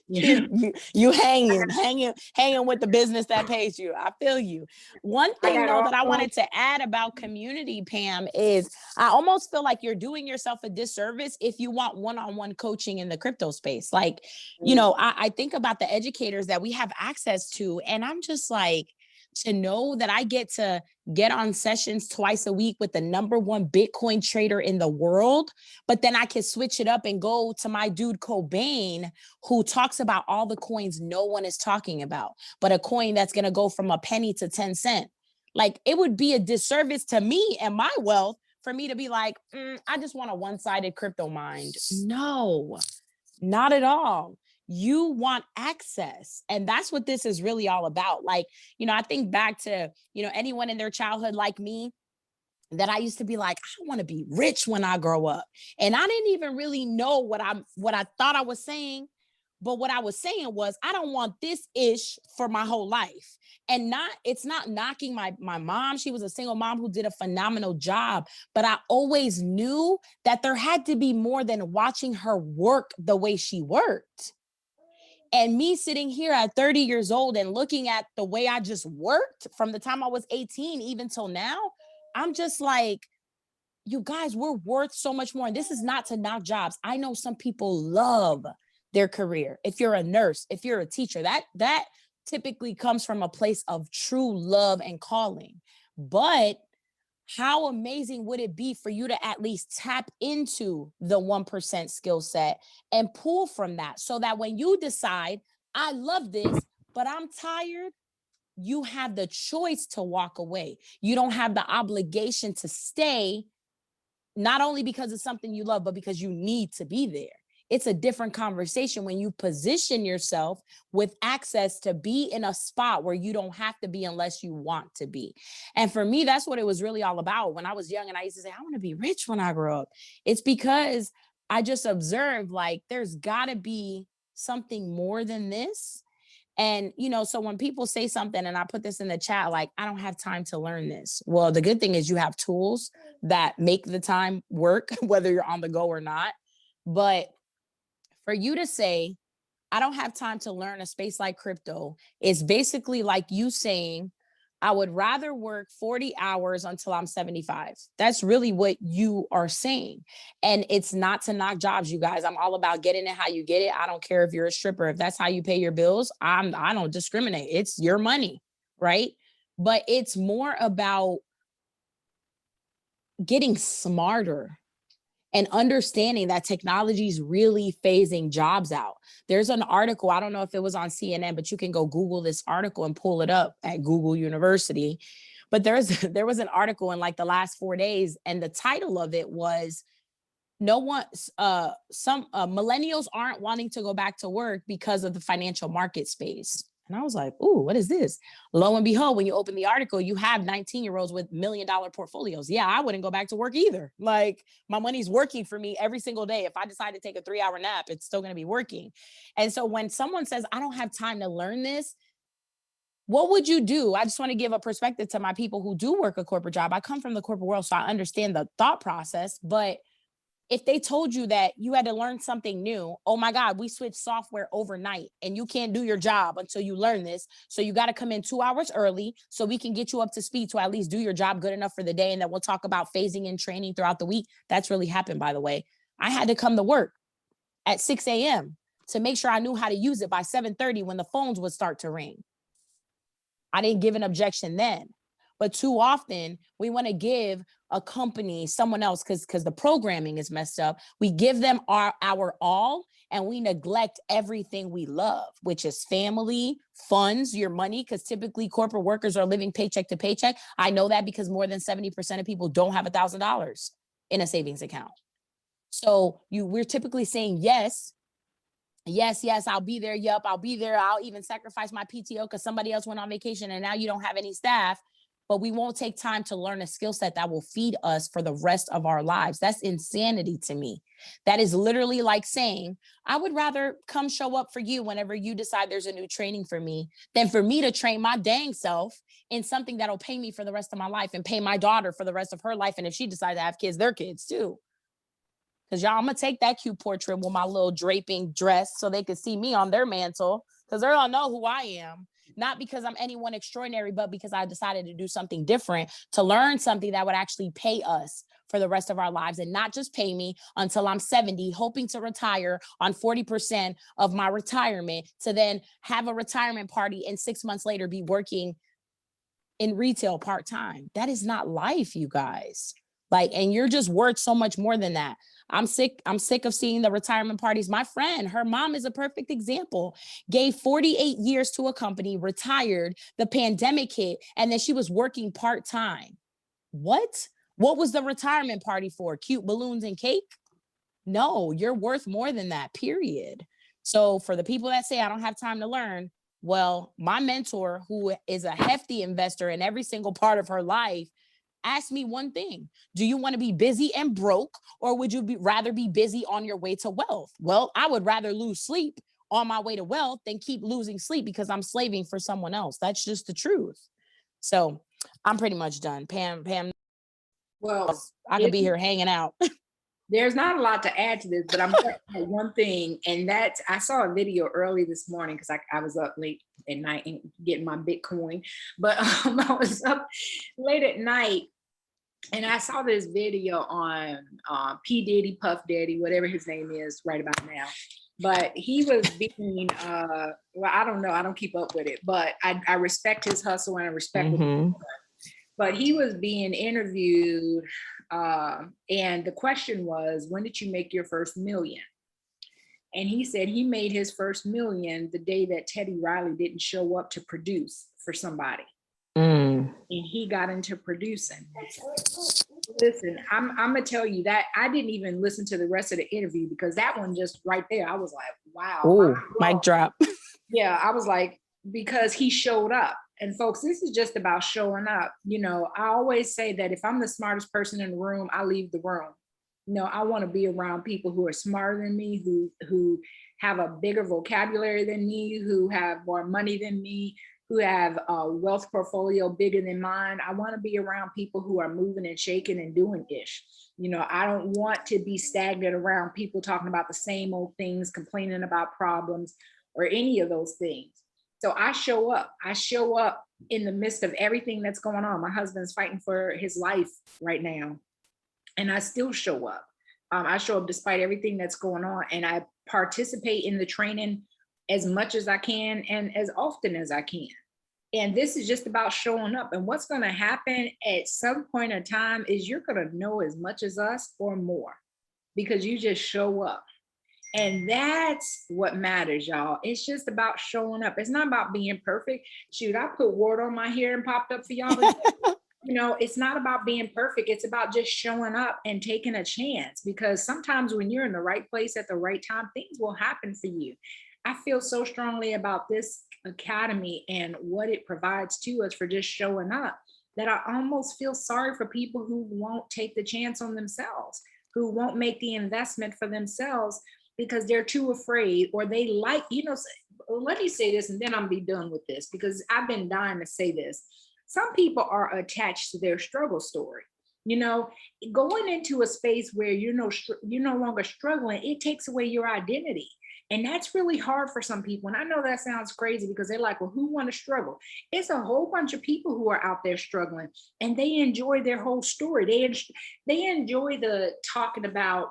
you hanging with the business that pays you. I feel you. One thing though that I wanted to add about community, Pam, is I almost feel like you're doing yourself a disservice if you want one-on-one coaching in the crypto space. Like, I think about the educators that we have access to, and I'm just like, to know that I get to get on sessions twice a week with the #1 Bitcoin trader in the world, but then I can switch it up and go to my dude Cobain, who talks about all the coins no one is talking about, but a coin that's going to go from a penny to 10 cents. Like, it would be a disservice to me and my wealth for me to be like, I just want a one-sided crypto mind. No, not at all. You want access. And that's what this is really all about. Like, I think back to, anyone in their childhood like me, that I used to be like, I want to be rich when I grow up. And I didn't even really know what I thought I was saying. But what I was saying was, I don't want this ish for my whole life. And it's not knocking my mom. She was a single mom who did a phenomenal job. But I always knew that there had to be more than watching her work the way she worked. And me sitting here at 30 years old and looking at the way I just worked from the time I was 18, even till now, I'm just like, you guys, we're worth so much more. And this is not to knock jobs. I know some people love their career. If you're a nurse, if you're a teacher, that typically comes from a place of true love and calling. But how amazing would it be for you to at least tap into the 1% skill set and pull from that, so that when you decide, I love this, but I'm tired, you have the choice to walk away. You don't have the obligation to stay, not only because it's something you love, but because you need to be there. It's a different conversation when you position yourself with access to be in a spot where you don't have to be unless you want to be. And for me, that's what it was really all about. When I was young and I used to say, I want to be rich when I grow up. It's because I just observed, like, there's got to be something more than this. And, so when people say something, and I put this in the chat, like, I don't have time to learn this. Well, the good thing is you have tools that make the time work, whether you're on the go or not. But for you to say, I don't have time to learn a space like crypto, is basically like you saying, I would rather work 40 hours until I'm 75. That's really what you are saying. And it's not to knock jobs, you guys. I'm all about getting it how you get it. I don't care if you're a stripper. If that's how you pay your bills, I don't discriminate. It's your money, right? But it's more about getting smarter and understanding that technology is really phasing jobs out. There's an article, I don't know if it was on CNN, but you can go Google this article and pull it up at Google University. But there was an article in like the last 4 days, and the title of it was, some millennials aren't wanting to go back to work because of the financial market space. And I was like, ooh, what is this? Lo and behold, when you open the article, you have 19-year-olds with $1 million portfolios. Yeah, I wouldn't go back to work either. Like, my money's working for me every single day. If I decide to take a 3-hour nap, it's still going to be working. And so when someone says, I don't have time to learn this, what would you do? I just want to give a perspective to my people who do work a corporate job. I come from the corporate world, so I understand the thought process. But if they told you that you had to learn something new, oh my God, we switched software overnight and you can't do your job until you learn this. So you got to come in 2 hours early so we can get you up to speed to at least do your job good enough for the day. And then we'll talk about phasing in training throughout the week. That's really happened, by the way. I had to come to work at 6 a.m. to make sure I knew how to use it by 7:30 when the phones would start to ring. I didn't give an objection then. But too often we want to give a company, someone else, because the programming is messed up. We give them our all, and we neglect everything we love, which is family, funds, your money, because typically corporate workers are living paycheck to paycheck. I know that because more than 70% of people don't have $1,000 in a savings account. So we're typically saying yes, yes, I'll be there. Yup, I'll be there. I'll even sacrifice my PTO because somebody else went on vacation and now you don't have any staff. But we won't take time to learn a skill set that will feed us for the rest of our lives. That's insanity to me. That is literally like saying, I would rather come show up for you whenever you decide there's a new training for me than for me to train my dang self in something that'll pay me for the rest of my life and pay my daughter for the rest of her life. And if she decides to have kids, their kids too. Because y'all, I'm going to take that cute portrait with my little draping dress so they can see me on their mantle, because they'll know who I am. Not because I'm anyone extraordinary, but because I decided to do something different, to learn something that would actually pay us for the rest of our lives, and not just pay me until I'm 70, hoping to retire on 40% of my retirement, to then have a retirement party and 6 months later be working in retail part-time. That is not life, you guys. Like, and you're just worth so much more than that. I'm sick of seeing the retirement parties. My friend, her mom is a perfect example. Gave 48 years to a company, retired, the pandemic hit, and then she was working part-time. What was the retirement party for? Cute balloons and cake? No, you're worth more than that, period. So for the people that say I don't have time to learn, well, my mentor, who is a hefty investor in every single part of her life, asked me one thing: do you want to be busy and broke, or would you rather be busy on your way to wealth? Well, I would rather lose sleep on my way to wealth than keep losing sleep because I'm slaving for someone else. That's just the truth. So I'm pretty much done. Pam, Well, I could be here hanging out. there's not a lot to add to this, but I'm going to add one thing, and that's, I saw a video early this morning because I was up late at night and getting my Bitcoin, but I was up late at night and I saw this video on P. Diddy, Puff Daddy, whatever his name is right about now. But he was being, well, I don't know, I don't keep up with it, but I respect his hustle and I respect what he's doing. But he was being interviewed, and the question was, when did you make your first million? And he said he made his first million the day that Teddy Riley didn't show up to produce for somebody. And he got into producing. Listen, I'm gonna tell you that I didn't even listen to the rest of the interview because that one just right there, I was like, wow. Ooh, mic drop. Yeah, I was like, because he showed up. And folks, this is just about showing up. You know, I always say that if I'm the smartest person in the room, I leave the room. You know, I want to be around people who are smarter than me, who have a bigger vocabulary than me, who have more money than me, who have a wealth portfolio bigger than mine. I want to be around people who are moving and shaking and doing ish. You know, I don't want to be stagnant around people talking about the same old things, complaining about problems or any of those things. So I show up. I show up in the midst of everything that's going on. My husband's fighting for his life right now, and I still show up. I show up despite everything that's going on, and I participate in the training as much as I can and as often as I can. And this is just about showing up. And what's going to happen at some point in time is you're going to know as much as us or more because you just show up. And that's what matters, y'all. It's just about showing up. It's not about being perfect. Shoot, I put water on my hair and popped up for y'all today. You know, it's not about being perfect. It's about just showing up and taking a chance, because sometimes when you're in the right place at the right time, things will happen for you. I feel so strongly about this academy and what it provides to us for just showing up that I almost feel sorry for people who won't take the chance on themselves, who won't make the investment for themselves because they're too afraid, or they like, you know, let me say this and then I'm be done with this because I've been dying to say this. Some people are attached to their struggle story. You know, going into a space where you're no longer struggling, it takes away your identity. And that's really hard for some people. And I know that sounds crazy because they're like, well, who want to struggle? It's a whole bunch of people who are out there struggling and they enjoy their whole story. They enjoy the talking about,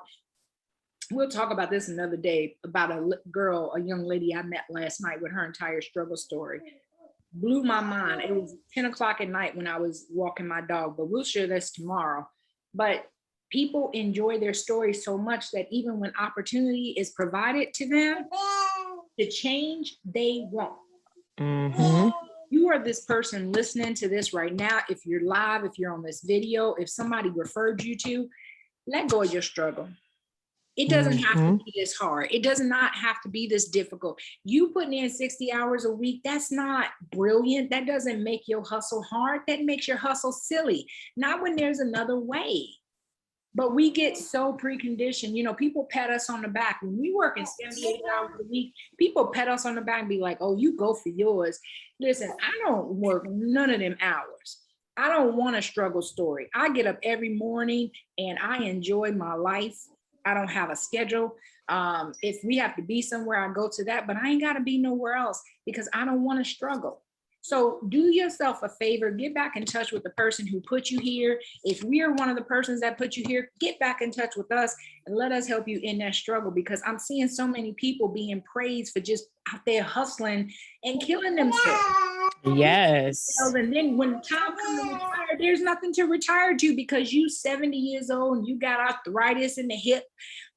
we'll talk about this another day, about a young lady I met last night with her entire struggle story. blew my mind. It was 10 o'clock at night when I was walking my dog, but we'll share this tomorrow. But people enjoy their stories so much that even when opportunity is provided to them to change, they won't. Mm-hmm. You are this person listening to this right now. If you're live, if you're on this video, if somebody referred you to, let go of your struggle. It doesn't have to be this hard. It does not have to be this difficult. You putting in 60 hours a week, that's not brilliant. That doesn't make your hustle hard. That makes your hustle silly. Not when there's another way. But we get so preconditioned. You know, people pat us on the back. When we work in 78 hours a week, people pat us on the back and be like, oh, you go for yours. Listen, I don't work none of them hours. I don't want a struggle story. I get up every morning and I enjoy my life. I don't have a schedule. If we have to be somewhere, I go to that, but I ain't got to be nowhere else because I don't want to struggle. So do yourself a favor, get back in touch with the person who put you here. If we are one of the persons that put you here, get back in touch with us and let us help you in that struggle, because I'm seeing so many people being praised for just out there hustling and killing themselves. Yes. And then when the time comes to retire, there's nothing to retire to because you 70 years old and you got arthritis in the hip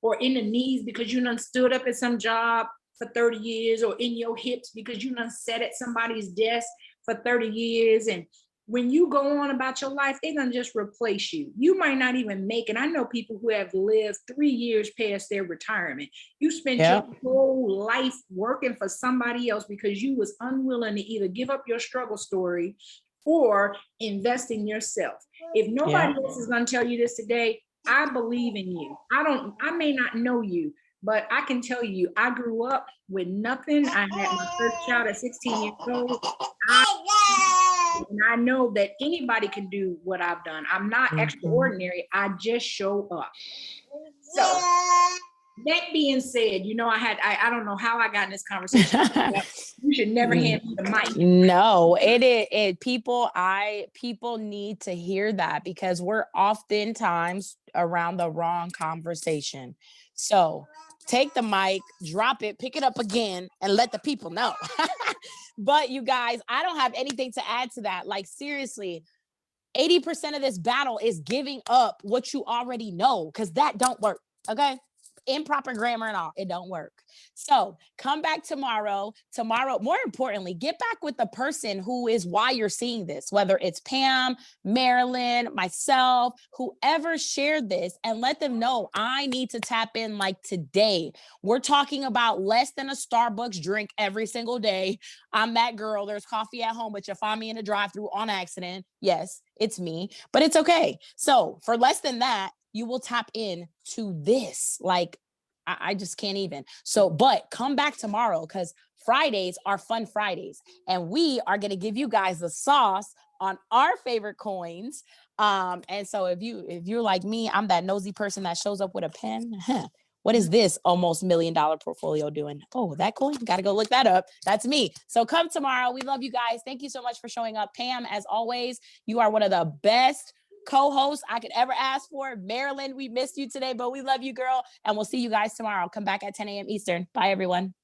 or in the knees because you done stood up at some job for 30 years, or in your hips because you done sat at somebody's desk for 30 years. And when you go on about your life, they're gonna just replace you. You might not even make it. I know people who have lived 3 years past their retirement. You spent your whole life working for somebody else because you was unwilling to either give up your struggle story or invest in yourself. If nobody else is gonna tell you this today, I believe in you. I may not know you, but I can tell you, I grew up with nothing. I had my first child at 16 years old. And I know that anybody can do what I've done. I'm not extraordinary. I just show up. So that being said, you know, I don't know how I got in this conversation. You should never hand me the mic. No, people need to hear that because we're oftentimes around the wrong conversation. So take the mic, drop it, pick it up again, and let the people know. But you guys, I don't have anything to add to that. Like, seriously, 80% of this battle is giving up what you already know, because that don't work. Okay. Improper grammar and all, it don't work. So come back tomorrow. More importantly, get back with the person who is why you're seeing this, whether it's Pam, Marilyn, myself, whoever shared this, and let them know I need to tap in like today. We're talking about less than a Starbucks drink every single day. I'm that girl. There's coffee at home, but you find me in a drive-thru on accident. Yes, it's me, but it's okay. So for less than that, you will tap in to this. Like, I just can't even. So, but come back tomorrow because Fridays are fun Fridays. And we are going to give you guys the sauce on our favorite coins. And so if you're like me, I'm that nosy person that shows up with a pen. What is this almost $1 million portfolio doing? Oh, that coin? Got to go look that up. That's me. So come tomorrow. We love you guys. Thank you so much for showing up. Pam, as always, you are one of the best co-host I could ever ask for. Marilyn, we missed you today, but we love you, girl. And we'll see you guys tomorrow. Come back at 10 a.m. Eastern. Bye, everyone.